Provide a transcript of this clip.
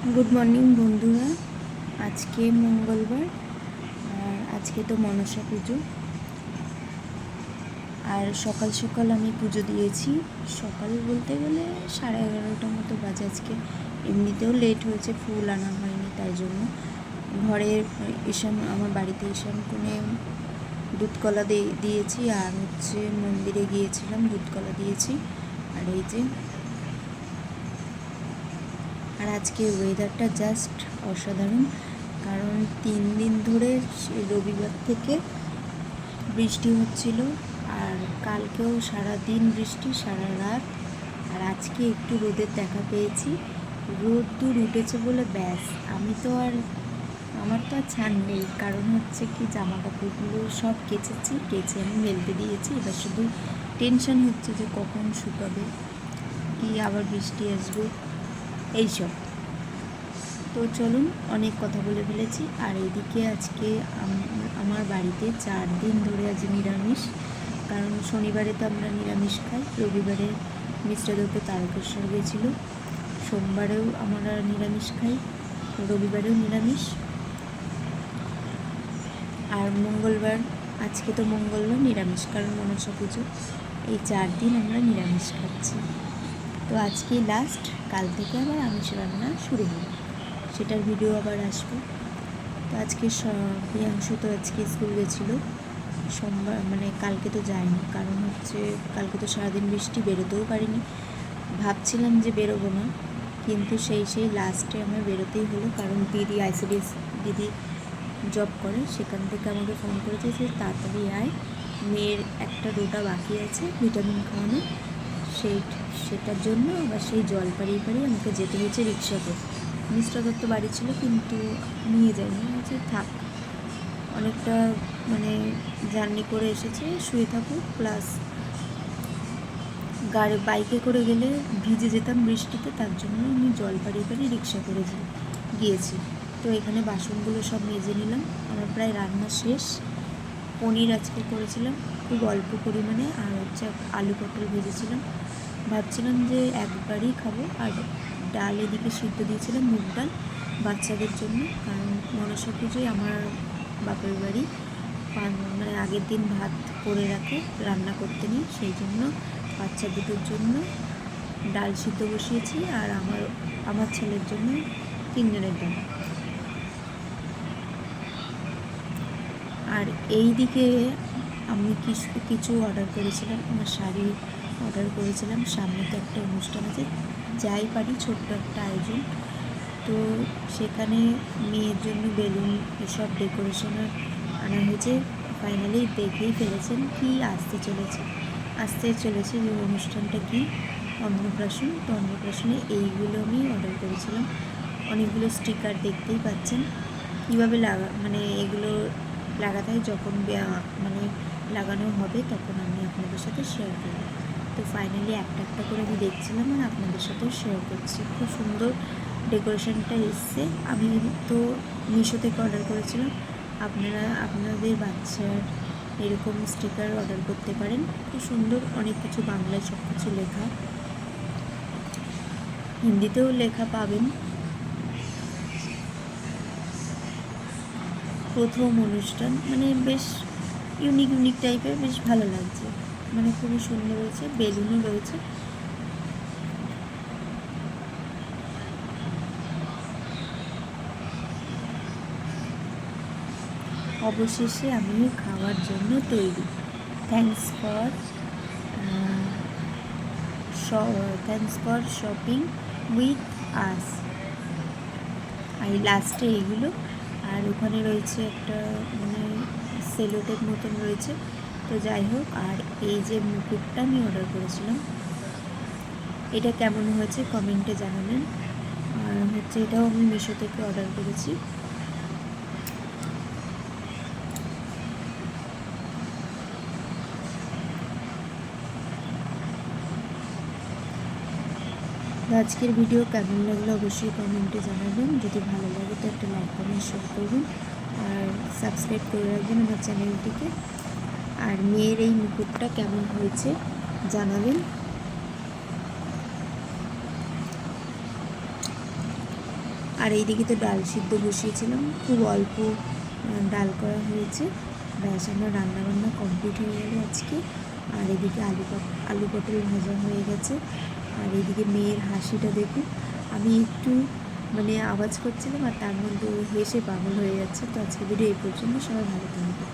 Good morning বন্ধুরা। আজকে মঙ্গলবার আর আজকে তো মনসা পুজো। আর সকাল সকাল আমি পুজো দিয়েছি। সকাল বলতে গেলে 11:30টার মতো বাজে আজকে। এমনিতেও লেট হয়েছে, ফুল আনা হয়নি, তাই জন্য ঘরে আমার বাড়িতে ঈশান কোণে দুধ কলা দিয়েছি আর মন্দিরে গিয়েছিলাম, দুধ কলা দিয়েছি। আর এই যে, আর আজকে ওয়েদারটা জাস্ট অসাধারণ, কারণ 3 দিন ধরে রবিবার থেকে বৃষ্টি হচ্ছিল, আর কালকেও সারাদিন বৃষ্টি, সারা রাত। আর আজকে একটু রোদের দেখা পেয়েছি, রোদ্দুর উঠেছে বলে ব্যাস, আমার তো আর ছান নেই। কারণ কি, জামা কাপড়গুলো সব কেচে আমি মেলতে দিয়েছি। এবার শুধু টেনশন হচ্ছে যে কখন শুকাবে, কি আবার বৃষ্টি আসবে, এইসব। তো চলুন, অনেক কথা বলে ফেলেছি। আর এদিকে আজকে আমার বাড়িতে 4 দিন ধরে আজ নিরামিষ, কারণ শনিবারে তো আমরা নিরামিষ খাই, রবিবারে মিশ্রাদকে তারকেশ্বর গেছিলো, সোমবারেও আমরা নিরামিষ খাই, রবিবারেও নিরামিষ, আর মঙ্গলবার, আজকে তো মঙ্গলবার নিরামিষ, কারণ মনসা পুজো। এই 4 দিন আমরা নিরামিষ খাচ্ছি। তো আজকেই লাস্ট, কাল থেকে আবার আমিষ রান্না শুরু হবে, সেটার ভিডিও আবার আসবে। তো আজকে প্রিয়াংশু তো আজকে স্কুল গেছিলো, সোমবার মানে কালকে তো যায়নি, কারণ কালকে তো সারাদিন বৃষ্টি, বেরোতেও পারিনি। ভাবছিলাম যে বেরোবো না, কিন্তু সেই লাস্টে আমার বেরোতেই হলো, কারণ দিদি ICDS দিদি জব করে, সেখান থেকে আমাকে ফোন করেছে যে তাড়াতাড়ি আয়, মেয়ের একটা রোটা বাকি আছে ভিটামিন খাওয়ানো, সেটার জন্য আবার সেই জল পাড়িয়ে আমাকে যেতে হয়েছে রিক্সাতে। মিস্টার দত্ত বাড়ি ছিল, কিন্তু নিয়ে যায়নি, হচ্ছে থাক, অনেকটা জার্নি করে এসেছে, শুয়ে থাকুক, প্লাস বাইকে করে গেলে ভিজে যেতাম বৃষ্টিতে, তার জন্য আমি জল পাড়িয়ে রিক্সা করে গিয়েছি। তো এখানে বাসনগুলো সব মেজে নিলাম, আমার প্রায় রান্না শেষ। পনির আজকে করেছিলাম খুব অল্প পরিমাণে, আর আলু পটল ভেজেছিলাম, ভাবছিলাম যে একবারই খাবো। আর ডাল এদিকে সিদ্ধ দিয়েছিলাম, মুগ ডাল, বাচ্চাদের জন্য, কারণ মনসা পুজোয় আমার বাপের বাড়ি আগের দিন ভাত করে রাখে, রান্না করতে নেই, সেই জন্য বাচ্চা দুটোর জন্য ডাল সিদ্ধ বসিয়েছি, আর আমার ছেলের জন্য 3 জনের ডাল। আর এই দিকে আমি কিছু অর্ডার করেছিলাম, আমার শাড়ি অর্ডার করেছিলাম, সামনে তো একটা অনুষ্ঠান আছে, যাই পারি ছোট্ট একটা আয়োজন। তো সেখানে মেয়ের জন্য বেলুন এসব ডেকোরেশনের আনা হয়েছে। ফাইনালি দেখেই ফেলেছেন কি আসতে চলেছে যে অনুষ্ঠানটা কি, অন্নপ্রাশন। তো অন্নপ্রাশনে এইগুলো আমি অর্ডার করেছিলাম, অনেকগুলো স্টিকার দেখতেই পাচ্ছেন, কীভাবে এগুলো লাগাতে হয়, যখন লাগানো হবে তখন আমি আপনাদের সাথে শেয়ার করব। তো ফাইনালি একটা করে আমি দেখছিলাম আর আপনাদের সাথেও শেয়ার করছি। খুব সুন্দর ডেকোরেশনটা এসছে। আমি তো মিশো থেকে অর্ডার করেছিলাম, আপনারা আপনাদের বাচ্চার এরকম স্টিকার অর্ডার করতে পারেন। খুব সুন্দর, অনেক কিছু বাংলায় সব কিছু লেখা, হিন্দিতেও লেখা পাবেন। প্রথম অনুষ্ঠান, বেশ ইউনিক টাইপের, বেশ ভালো লাগছে, খুবই সুন্দর হয়েছে, বেলুনও রয়েছে। অবশেষে আমি খাওয়ার জন্য তৈরি। Thanks for shopping with us. আর লাস্টে এইগুলো, আর ওখানে রয়েছে একটা সেলোটেপ মতন রয়েছে। তো যাই হোক, আর এই যে মুকুটটা আমি অর্ডার করেছিলাম, এটা কেমন হয়েছে কমেন্টে জানাবেন। আর এটাও আমি মিশো থেকে অর্ডার করেছি। আজকের ভিডিও কেমন লাগলো অবশ্যই কমেন্টে জানাবেন। যদি ভালো লাগে তো একটা লাইক কমেন্ট শেয়ার করবেন, আর সাবস্ক্রাইব করে রাখবেন আমার চ্যানেলটিকে। আর মেয়ের এই মুকুটটা কেমন হয়েছে জানাবেন। আর এইদিকে তো ডাল সিদ্ধ বসিয়েছিলাম, খুব অল্প ডাল করা হয়েছে। ব্যাস আমার রান্নাবান্না কমপ্লিট হয়ে গেল আজকে। আর এদিকে আলু পটল ভাজা হয়ে গেছে। আর এদিকে মেয়ের হাসিটা দেখুন, আমি একটু আওয়াজ করছিলাম আর তার মধ্যে ও হেসে পাগল হয়ে যাচ্ছে। তো আজকে ভিডিও এই পর্যন্ত, সবাই ভালো থাকবে।